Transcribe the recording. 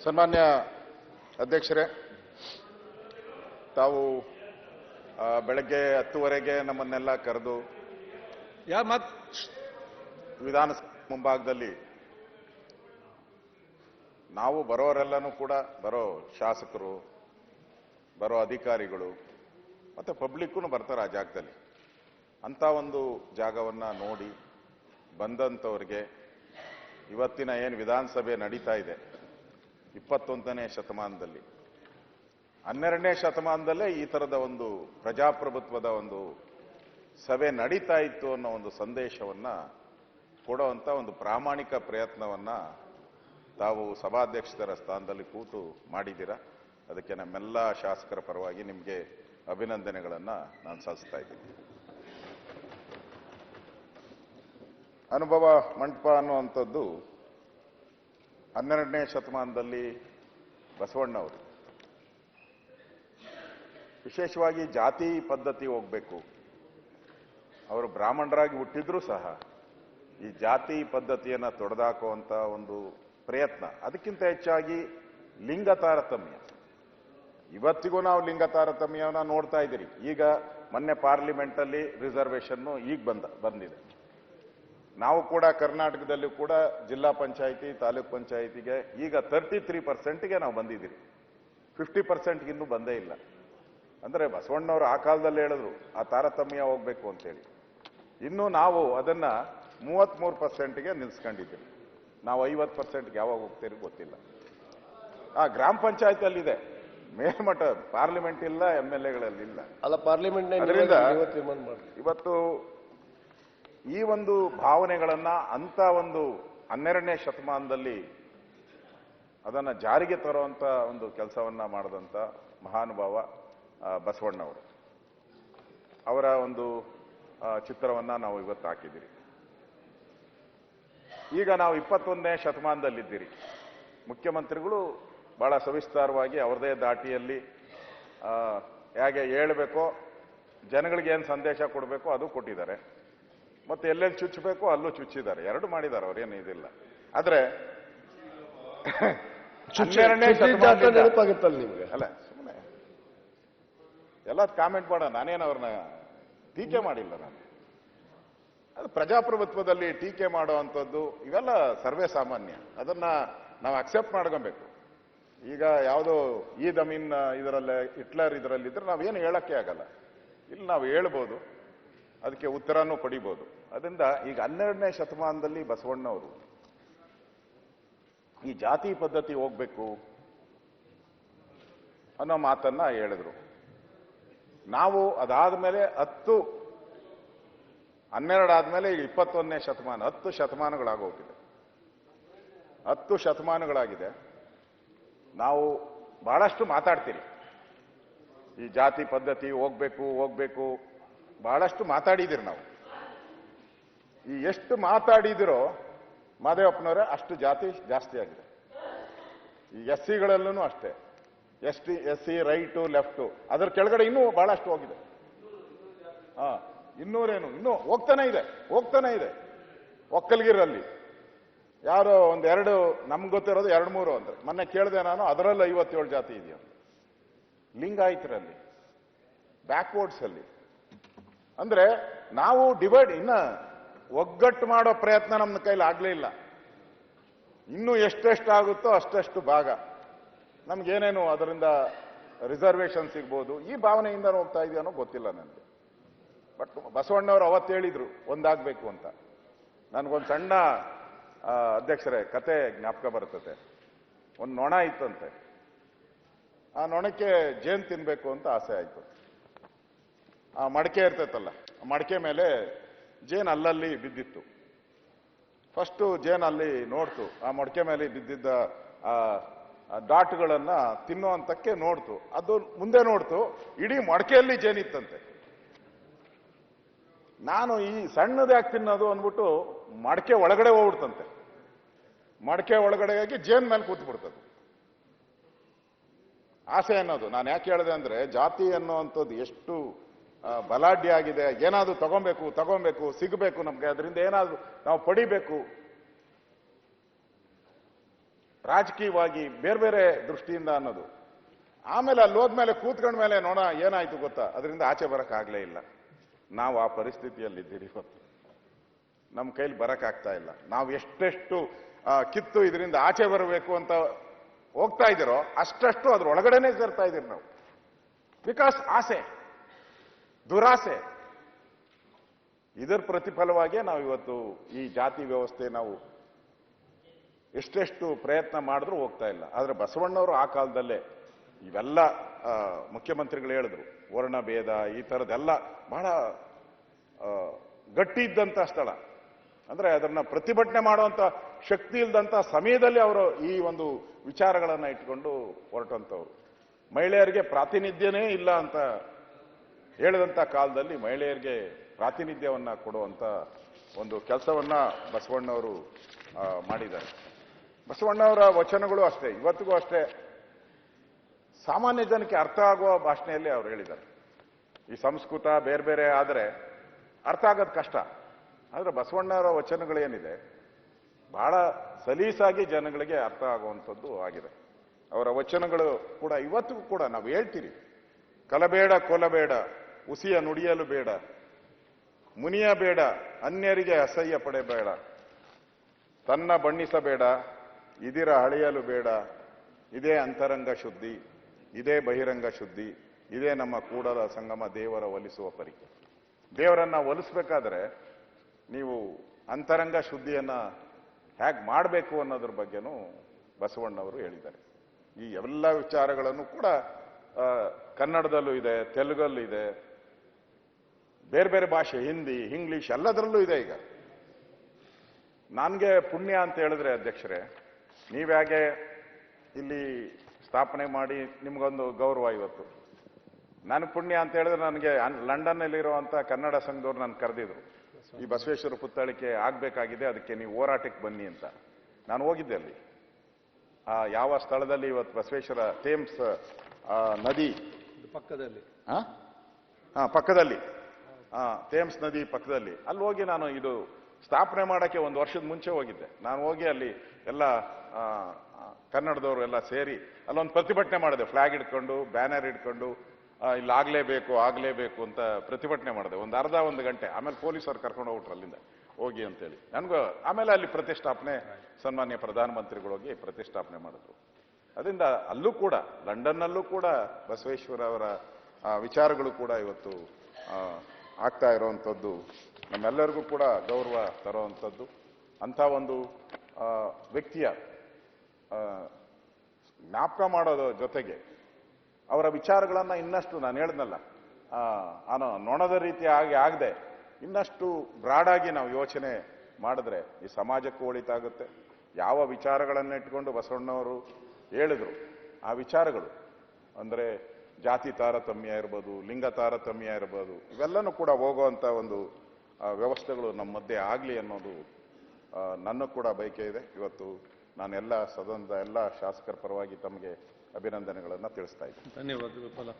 ಸನ್ಮಾನ್ಯ ಅಧ್ಯಕ್ಷರೇ, ತಾವು ಬೆಳಗ್ಗೆ 10:30ಗೆ ನಮ್ಮನ್ನೆಲ್ಲ ಕರೆದು ವಿಧಾನಸಭೆ ಮುಂಭಾಗದಲ್ಲಿ ನಾವು ಬರೋರೆಲ್ಲನೂ ಕೂಡ ಬರೋ ಶಾಸಕರು, ಬರೋ ಅಧಿಕಾರಿಗಳು ಮತ್ತೆ ಪಬ್ಲಿಕ್ಕೂ ಬರ್ತಾರೆ ಆ ಜಾಗದಲ್ಲಿ. ಅಂತ ಒಂದು ಜಾಗವನ್ನ ನೋಡಿ ಬಂದಂಥವ್ರಿಗೆ ಇವತ್ತಿನ ಏನು ವಿಧಾನಸಭೆ ನಡೀತಾ ಇದೆ 21ನೇ ಶತಮಾನದಲ್ಲಿ, 12ನೇ ಶತಮಾನದಲ್ಲೇ ಈ ಥರದ ಒಂದು ಪ್ರಜಾಪ್ರಭುತ್ವದ ಒಂದು ಸಭೆ ನಡೀತಾ ಇತ್ತು ಅನ್ನೋ ಒಂದು ಸಂದೇಶವನ್ನ ಕೊಡುವಂಥ ಒಂದು ಪ್ರಾಮಾಣಿಕ ಪ್ರಯತ್ನವನ್ನ ತಾವು ಸಭಾಧ್ಯಕ್ಷರ ಸ್ಥಾನದಲ್ಲಿ ಕೂತು ಮಾಡಿದ್ದೀರಾ. ಅದಕ್ಕೆ ನಮ್ಮೆಲ್ಲ ಶಾಸಕರ ಪರವಾಗಿ ನಿಮಗೆ ಅಭಿನಂದನೆಗಳನ್ನ ನಾನು ಸಲ್ಲಿಸ್ತಾ ಇದ್ದೀನಿ. ಅನುಭವ ಮಂಟಪ ಅನ್ನುವಂಥದ್ದು 12ನೇ ಶತಮಾನದಲ್ಲಿ ಬಸವಣ್ಣವರು ವಿಶೇಷವಾಗಿ ಜಾತಿ ಪದ್ಧತಿ ಹೋಗ್ಬೇಕು, ಅವರು ಬ್ರಾಹ್ಮಣರಾಗಿ ಹುಟ್ಟಿದ್ರೂ ಸಹ ಈ ಜಾತಿ ಪದ್ಧತಿಯನ್ನು ತೊಡೆದಾಕುವಂತ ಒಂದು ಪ್ರಯತ್ನ, ಅದಕ್ಕಿಂತ ಹೆಚ್ಚಾಗಿ ಲಿಂಗ ತಾರತಮ್ಯ. ಇವತ್ತಿಗೂ ನಾವು ಲಿಂಗ ತಾರತಮ್ಯವನ್ನ ನೋಡ್ತಾ ಇದ್ದೀರಿ. ಈಗ ಮೊನ್ನೆ ಪಾರ್ಲಿಮೆಂಟ್ ಅಲ್ಲಿ ರಿಸರ್ವೇಷನ್ ಈಗ ಬಂದಿದೆ. ನಾವು ಕೂಡ ಕರ್ನಾಟಕದಲ್ಲೂ ಕೂಡ ಜಿಲ್ಲಾ ಪಂಚಾಯಿತಿ, ತಾಲೂಕ್ ಪಂಚಾಯಿತಿಗೆ ಈಗ 33%ಗೆ ನಾವು ಬಂದಿದ್ದೀರಿ. 50%ಗೆ ಇನ್ನೂ ಬಂದೇ ಇಲ್ಲ. ಅಂದ್ರೆ ಬಸವಣ್ಣವರು ಆ ಕಾಲದಲ್ಲಿ ಹೇಳಿದ್ರು ಆ ತಾರತಮ್ಯ ಹೋಗ್ಬೇಕು ಅಂತೇಳಿ. ಇನ್ನು ನಾವು ಅದನ್ನ 33%ಗೆ ನಿಲ್ಸ್ಕೊಂಡಿದ್ದೀವಿ. ನಾವು 50%ಗೆ ಯಾವಾಗ ಹೋಗ್ತೀರಿ ಗೊತ್ತಿಲ್ಲ. ಆ ಗ್ರಾಮ ಪಂಚಾಯತಿಯಲ್ಲಿದೆ, ಮೇಲ್ಮಟ್ಟ ಪಾರ್ಲಿಮೆಂಟ್ ಇಲ್ಲ, MLAಗಳಲ್ಲಿ ಇಲ್ಲ. ಅಲ್ಲ, ಪಾರ್ಲಿಮೆಂಟ್ ಇವತ್ತು ಈ ಒಂದು ಭಾವನೆಗಳನ್ನ ಅಂತ ಒಂದು 12ನೇ ಶತಮಾನದಲ್ಲಿ ಅದನ್ನ ಜಾರಿಗೆ ತರುವಂತ ಒಂದು ಕೆಲಸವನ್ನ ಮಾಡಿದಂತ ಮಹಾನುಭಾವ ಬಸವಣ್ಣವರು. ಅವರ ಒಂದು ಚಿತ್ರವನ್ನ ನಾವು ಇವತ್ತು ಹಾಕಿದ್ದೀರಿ. ಈಗ ನಾವು 21ನೇ ಶತಮಾನದಲ್ಲಿದ್ದೀರಿ. ಮುಖ್ಯಮಂತ್ರಿಗಳು ಬಹಳ ಸವಿಸ್ತಾರವಾಗಿ ಅವರದೇ ದಾಟಿಯಲ್ಲಿ ಹೇಗೆ ಹೇಳಬೇಕೋ, ಜನಗಳಿಗೆ ಏನು ಸಂದೇಶ ಕೊಡಬೇಕೋ ಅದು ಕೊಟ್ಟಿದ್ದಾರೆ. ಮತ್ತೆ ಎಲ್ಲೆಲ್ಲಿ ಚುಚ್ಚಬೇಕೋ ಅಲ್ಲೂ ಚುಚ್ಚಿದ್ದಾರೆ. ಎರಡು ಮಾಡಿದ್ದಾರೆ, ಅವರೇನು ಇದಿಲ್ಲ. ಆದ್ರೆ 12ನೇ ನೆನಪಾಗುತ್ತಲ್ಲ ನಿಮ್ಗೆ? ಅಲ್ಲ, ಸುಮ್ಮನೆ ಎಲ್ಲ ಕಾಮೆಂಟ್ ಮಾಡ, ನಾನೇನು ಅವ್ರನ್ನ ಟೀಕೆ ಮಾಡಿಲ್ಲ. ನಾನು ಅದು ಪ್ರಜಾಪ್ರಭುತ್ವದಲ್ಲಿ ಟೀಕೆ ಮಾಡುವಂಥದ್ದು ಇವೆಲ್ಲ ಸರ್ವೇ ಸಾಮಾನ್ಯ. ಅದನ್ನ ನಾವು ಅಕ್ಸೆಪ್ಟ್ ಮಾಡ್ಕೊಬೇಕು. ಈಗ ಯಾವುದೋ ಈದ್ ಅಮೀನ್ ಇದರಲ್ಲೇ ಹಿಟ್ಲರ್ ಇದರಲ್ಲಿದ್ರೆ ನಾವೇನು ಹೇಳಕ್ಕೆ ಆಗಲ್ಲ. ಇಲ್ಲಿ ನಾವು ಹೇಳ್ಬೋದು, ಅದಕ್ಕೆ ಉತ್ತರನೂ ಪಡಿಬೋದು. ಅದರಿಂದ ಈಗ 12ನೇ ಶತಮಾನದಲ್ಲಿ ಬಸವಣ್ಣವರು ಈ ಜಾತಿ ಪದ್ಧತಿ ಹೋಗ್ಬೇಕು ಅನ್ನೋ ಮಾತನ್ನ ಹೇಳಿದ್ರು. ನಾವು ಅದಾದ್ಮೇಲೆ 12 ಆದ್ಮೇಲೆ ಈಗ 21ನೇ ಶತಮಾನ, 10 ಶತಮಾನಗಳಾಗೋಗಿದೆ. 10 ಶತಮಾನಗಳಾಗಿದೆ. ನಾವು ಬಹಳಷ್ಟು ಮಾತಾಡ್ತೀರಿ, ಈ ಜಾತಿ ಪದ್ಧತಿ ಹೋಗ್ಬೇಕು ಬಹಳಷ್ಟು ಮಾತಾಡಿದಿರಿ. ನಾವು ಈ ಎಷ್ಟು ಮಾತಾಡಿದಿರೋ ಮಾದೇವಪ್ಪನವರೇ ಅಷ್ಟು ಜಾತಿ ಜಾಸ್ತಿ ಆಗಿದೆ. ಈ SCಗಳಲ್ಲೂ ಅಷ್ಟೇ, SC ರೈಟು ಲೆಫ್ಟು, ಅದರ ಕೆಳಗಡೆ ಇನ್ನೂ ಬಹಳಷ್ಟು ಹೋಗಿದೆ. ಇನ್ನೂ ಹೋಗ್ತಾನೆ ಇದೆ. ಒಕ್ಕಲ್ಗಿರಲ್ಲಿ ಯಾರೋ ಒಂದೆರಡು ನಮ್ಗೆ ಗೊತ್ತಿರೋದು 2-3 ಅಂತ ಮೊನ್ನೆ ಕೇಳಿದೆ ನಾನು. ಅದರಲ್ಲಿ 57 ಜಾತಿ ಇದೆಯಾ. ಲಿಂಗಾಯತರಲ್ಲಿ, ಬ್ಯಾಕ್ವರ್ಡ್ಸ್ ಅಲ್ಲಿ. ಅಂದ್ರೆ ನಾವು ಡಿವೈಡ್, ಇನ್ನ ಒಗ್ಗಟ್ಟು ಮಾಡೋ ಪ್ರಯತ್ನ ನಮ್ಮ ಕೈಲಿ ಆಗ್ಲೇ ಇಲ್ಲ. ಇನ್ನೂ ಎಷ್ಟೆಷ್ಟು ಆಗುತ್ತೋ ಅಷ್ಟೆಷ್ಟು ಭಾಗ ನಮ್ಗೇನೇನು ಅದರಿಂದ ರಿಸರ್ವೇಶನ್ ಸಿಗ್ಬೋದು, ಈ ಭಾವನೆಯಿಂದ ಹೋಗ್ತಾ ಇದೆಯೋ ಗೊತ್ತಿಲ್ಲ ನನಗೆ. ಬಟ್ ಬಸವಣ್ಣವರು ಅವತ್ತು ಹೇಳಿದ್ರು ಒಂದಾಗಬೇಕು ಅಂತ. ನನಗೊಂದು ಸಣ್ಣ ಅಧ್ಯಕ್ಷರೇ ಕತೆ ಜ್ಞಾಪಕ ಬರ್ತದೆ. ಒಂದು ನೊಣ ಇತ್ತಂತೆ. ಆ ನೊಣಕ್ಕೆ ಜೇನು ತಿನ್ಬೇಕು ಅಂತ ಆಸೆ ಆಯ್ತು. ಆ ಮಡಕೆ ಇರ್ತೈತಲ್ಲ, ಮಡಕೆ ಮೇಲೆ ಜೇನು ಅಲ್ಲಲ್ಲಿ ಬಿದ್ದಿತ್ತು. ಫಸ್ಟ್ ಜೇನು ಅಲ್ಲಿ ನೋಡ್ತು, ಆ ಮಡಕೆ ಮೇಲೆ ಬಿದ್ದಿದ್ದ ಆ ಡಾಟ್ಗಳನ್ನ ತಿನ್ನುವಂತಕ್ಕೆ ನೋಡ್ತು. ಅದು ಮುಂದೆ ನೋಡ್ತು, ಇಡೀ ಮಡಕೆಯಲ್ಲಿ ಜೇನಿತ್ತಂತೆ. ನಾನು ಈ ಸಣ್ಣದು ಯಾಕೆ ತಿನ್ನೋದು ಅಂದ್ಬಿಟ್ಟು ಮಡಕೆ ಒಳಗಡೆ ಹೋಗ್ಬಿಡ್ತಂತೆ. ಮಡಕೆ ಒಳಗಡೆ ಹೋಗಿ ಜೇನ್ ಮೇಲೆ ಕೂತ್ ಬಿಡ್ತದೆ. ಆಸೆ ಅನ್ನೋದು ನಾನು ಯಾಕೆ ಹೇಳಿದೆ ಅಂದ್ರೆ, ಜಾತಿ ಅನ್ನುವಂಥದ್ದು ಎಷ್ಟು ಬಲಾಢ್ಯ ಆಗಿದೆ. ಏನಾದ್ರೂ ತಗೊಬೇಕು, ಸಿಗಬೇಕು ನಮ್ಗೆ, ಅದರಿಂದ ಏನಾದ್ರೂ ನಾವು ಪಡಿಬೇಕು. ರಾಜಕೀಯವಾಗಿ ಬೇರೆ ಬೇರೆ ದೃಷ್ಟಿಯಿಂದ ಅನ್ನೋದು. ಆಮೇಲೆ ಅಲ್ಲಿ ಹೋದ್ಮೇಲೆ ಕೂತ್ಕೊಂಡ ಮೇಲೆ ನೋಡ ಏನಾಯ್ತು ಗೊತ್ತಾ, ಅದರಿಂದ ಆಚೆ ಬರಕ್ಕಾಗ್ಲೇ ಇಲ್ಲ. ನಾವು ಆ ಪರಿಸ್ಥಿತಿಯಲ್ಲಿದ್ದೀರಿ ಇವತ್ತು. ನಮ್ಮ ಕೈಲಿ ಬರಕ್ಕಾಗ್ತಾ ಇಲ್ಲ. ನಾವು ಎಷ್ಟೆಷ್ಟು ಕಿತ್ತು ಇದರಿಂದ ಆಚೆ ಬರಬೇಕು ಅಂತ ಹೋಗ್ತಾ ಇದ್ದೀರೋ ಅಷ್ಟಷ್ಟು ಅದ್ರ ಒಳಗಡೆನೆ ಸೇರ್ತಾ ಇದ್ದೀರಿ ನಾವು. ಬಿಕಾಸ್ ಆಸೆ, ದುರಾಸೆ, ಇದರ ಪ್ರತಿಫಲವಾಗಿಯೇ ನಾವು ಇವತ್ತು ಈ ಜಾತಿ ವ್ಯವಸ್ಥೆ ನಾವು ಎಷ್ಟೆಷ್ಟು ಪ್ರಯತ್ನ ಮಾಡಿದ್ರೂ ಹೋಗ್ತಾ ಇಲ್ಲ. ಆದ್ರೆ ಬಸವಣ್ಣವರು ಆ ಕಾಲದಲ್ಲೇ ಇವೆಲ್ಲ ಮುಖ್ಯಮಂತ್ರಿಗಳು ಹೇಳಿದ್ರು, ವರ್ಣ ಭೇದ ಈ ಥರದ್ದೆಲ್ಲ ಬಹಳ ಗಟ್ಟಿ ಇದ್ದಂಥ ಸ್ಥಳ. ಅಂದ್ರೆ ಅದನ್ನ ಪ್ರತಿಭಟನೆ ಮಾಡುವಂತ ಶಕ್ತಿ ಇಲ್ದಂತ ಸಮಯದಲ್ಲಿ ಅವರು ಈ ಒಂದು ವಿಚಾರಗಳನ್ನ ಇಟ್ಕೊಂಡು ಹೊರಟಂತವ್ರು. ಮಹಿಳೆಯರಿಗೆ ಪ್ರಾತಿನಿಧ್ಯನೇ ಇಲ್ಲ ಅಂತ ಹೇಳಿದಂತ ಕಾಲದಲ್ಲಿ ಮಹಿಳೆಯರಿಗೆ ಪ್ರಾತಿನಿಧ್ಯವನ್ನ ಕೊಡುವಂತ ಒಂದು ಕೆಲಸವನ್ನ ಬಸವಣ್ಣವರು ಮಾಡಿದ್ದಾರೆ. ಬಸವಣ್ಣವರ ವಚನಗಳು ಅಷ್ಟೇ, ಇವತ್ತಿಗೂ ಅಷ್ಟೇ ಸಾಮಾನ್ಯ ಜನಕ್ಕೆ ಅರ್ಥ ಆಗುವ ಭಾಷೆಯಲ್ಲಿ ಅವ್ರು ಹೇಳಿದ್ದಾರೆ. ಈ ಸಂಸ್ಕೃತ ಬೇರೆ ಬೇರೆ ಆದರೆ ಅರ್ಥ ಆಗೋದು ಕಷ್ಟ. ಆದ್ರೆ ಬಸವಣ್ಣವರ ವಚನಗಳೇನಿದೆ ಬಹಳ ಸಲೀಸಾಗಿ ಜನಗಳಿಗೆ ಅರ್ಥ ಆಗುವಂಥದ್ದು ಆಗಿದೆ. ಅವರ ವಚನಗಳು ಕೂಡ ಇವತ್ತಿಗೂ ಕೂಡ ನಾವು ಹೇಳ್ತೀರಿ, ಕಲಬೇಡ ಕೊಲಬೇಡ, ಉಸಿಯ ನುಡಿಯಲು ಬೇಡ, ಮುನಿಯ ಬೇಡ, ಅನ್ಯರಿಗೆ ಅಸಹ್ಯ ಪಡೆಬೇಡ, ತನ್ನ ಬಣ್ಣಿಸಬೇಡ, ಇದಿರ ಅಳೆಯಲು ಬೇಡ, ಇದೇ ಅಂತರಂಗ ಶುದ್ಧಿ, ಇದೇ ಬಹಿರಂಗ ಶುದ್ಧಿ, ಇದೇ ನಮ್ಮ ಕೂಡಲ ಸಂಗಮ ದೇವರ ಒಲಿಸುವ ಪರಿ. ದೇವರನ್ನ ಒಲಿಸ್ಬೇಕಾದ್ರೆ ನೀವು ಅಂತರಂಗ ಶುದ್ಧಿಯನ್ನ ಹೇಗೆ ಮಾಡಬೇಕು ಅನ್ನೋದ್ರ ಬಗ್ಗೆನೂ ಬಸವಣ್ಣವರು ಹೇಳಿದ್ದಾರೆ. ಈ ಎಲ್ಲ ವಿಚಾರಗಳನ್ನು ಕೂಡ ಕನ್ನಡದಲ್ಲೂ ಇದೆ, ತೆಲುಗಲ್ಲೂ ಇದೆ, ಬೇರೆ ಬೇರೆ ಭಾಷೆ, ಹಿಂದಿ, ಇಂಗ್ಲಿಷ್ ಎಲ್ಲದರಲ್ಲೂ ಇದೆ. ಈಗ ನನ್ಗೆ ಪುಣ್ಯ ಅಂತ ಹೇಳಿದ್ರೆ ಅಧ್ಯಕ್ಷರೇ, ನೀವ್ಯಾಗೆ ಇಲ್ಲಿ ಸ್ಥಾಪನೆ ಮಾಡಿ ನಿಮ್ಗೊಂದು ಗೌರವ ಇವತ್ತು. ನನಗೆ ಪುಣ್ಯ ಅಂತ ಹೇಳಿದ್ರೆ ನನಗೆ ಲಂಡನ್ನಲ್ಲಿರುವಂತ ಕನ್ನಡ ಸಂಘದವ್ರು ನಾನು ಕರೆದಿದ್ರು, ಈ ಬಸವೇಶ್ವರ ಪುತ್ಥಳಿಕೆ ಆಗ್ಬೇಕಾಗಿದೆ, ಅದಕ್ಕೆ ನೀವು ಹೋರಾಟಕ್ಕೆ ಬನ್ನಿ ಅಂತ. ನಾನು ಹೋಗಿದ್ದೆ ಅಲ್ಲಿ. ಯಾವ ಸ್ಥಳದಲ್ಲಿ ಇವತ್ತು ಬಸವೇಶ್ವರ ಥೇಮ್ಸ್ ನದಿ ಪಕ್ಕದಲ್ಲಿ, ಪಕ್ಕದಲ್ಲಿ ಥೇಮ್ಸ್ ನದಿ ಪಕ್ಕದಲ್ಲಿ, ಅಲ್ಲಿ ಹೋಗಿ ನಾನು ಇದು ಸ್ಥಾಪನೆ ಮಾಡಕ್ಕೆ ಒಂದು ವರ್ಷದ ಮುಂಚೆ ಹೋಗಿದ್ದೆ. ನಾನು ಹೋಗಿ ಅಲ್ಲಿ ಎಲ್ಲ ಕನ್ನಡದವರು ಎಲ್ಲ ಸೇರಿ ಅಲ್ಲೊಂದು ಪ್ರತಿಭಟನೆ ಮಾಡಿದೆ, ಫ್ಲಾಗ್ ಹಿಡ್ಕೊಂಡು ಬ್ಯಾನರ್ ಹಿಡ್ಕೊಂಡು ಇಲ್ಲಿ ಆಗ್ಲೇಬೇಕು ಅಂತ ಪ್ರತಿಭಟನೆ ಮಾಡಿದೆ ಒಂದು ಗಂಟೆ. ಆಮೇಲೆ ಪೊಲೀಸರು ಕರ್ಕೊಂಡು ಹೋಗ್ಬಿಟ್ರು ಅಲ್ಲಿಂದ ಹೋಗಿ ಅಂತೇಳಿ. ನನಗೂ ಆಮೇಲೆ ಅಲ್ಲಿ ಪ್ರತಿಷ್ಠಾಪನೆ, ಸನ್ಮಾನ್ಯ ಪ್ರಧಾನಮಂತ್ರಿಗಳು ಹೋಗಿ ಪ್ರತಿಷ್ಠಾಪನೆ ಮಾಡಿದ್ರು. ಅದರಿಂದ ಅಲ್ಲೂ ಕೂಡ, ಲಂಡನ್ನಲ್ಲೂ ಕೂಡ ಬಸವೇಶ್ವರ ಅವರ ವಿಚಾರಗಳು ಕೂಡ ಇವತ್ತು ಆಗ್ತಾ ಇರುವಂಥದ್ದು ನಮ್ಮೆಲ್ಲರಿಗೂ ಕೂಡ ಗೌರವ ತರುವಂಥದ್ದು. ಅಂಥ ಒಂದು ವ್ಯಕ್ತಿಯ ಜ್ಞಾಪಕ ಮಾಡೋದ್ರ ಜೊತೆಗೆ ಅವರ ವಿಚಾರಗಳನ್ನ ಇನ್ನಷ್ಟು, ನಾನು ಹೇಳಿದ್ನಲ್ಲ, ನೊಣದ ರೀತಿ ಆಗದೆ ಇನ್ನಷ್ಟು ಬ್ರಾಡಾಗಿ ನಾವು ಯೋಚನೆ ಮಾಡಿದ್ರೆ ಈ ಸಮಾಜಕ್ಕೂ ಒಳಿತಾಗುತ್ತೆ. ಯಾವ ವಿಚಾರಗಳನ್ನ ಇಟ್ಕೊಂಡು ಬಸವಣ್ಣವರು ಹೇಳಿದ್ರು ಆ ವಿಚಾರಗಳು, ಅಂದ್ರೆ ಜಾತಿ ತಾರತಮ್ಯ ಇರ್ಬೋದು, ಲಿಂಗ ತಾರತಮ್ಯ ಇರ್ಬೋದು, ಇವೆಲ್ಲನೂ ಕೂಡ ಹೋಗುವಂತ ಒಂದು ವ್ಯವಸ್ಥೆಗಳು ನಮ್ಮ ಮಧ್ಯೆ ಆಗಲಿ ಅನ್ನೋದು ನನ್ನ ಕೂಡ ಬಯಕೆ ಇದೆ. ಇವತ್ತು ನಾನೆಲ್ಲ ಸದನದ ಎಲ್ಲ ಶಾಸಕರ ಪರವಾಗಿ ತಮಗೆ ಅಭಿನಂದನೆಗಳನ್ನು ತಿಳಿಸ್ತಾ ಇದ್ದೀನಿ. ಧನ್ಯವಾದಗಳು.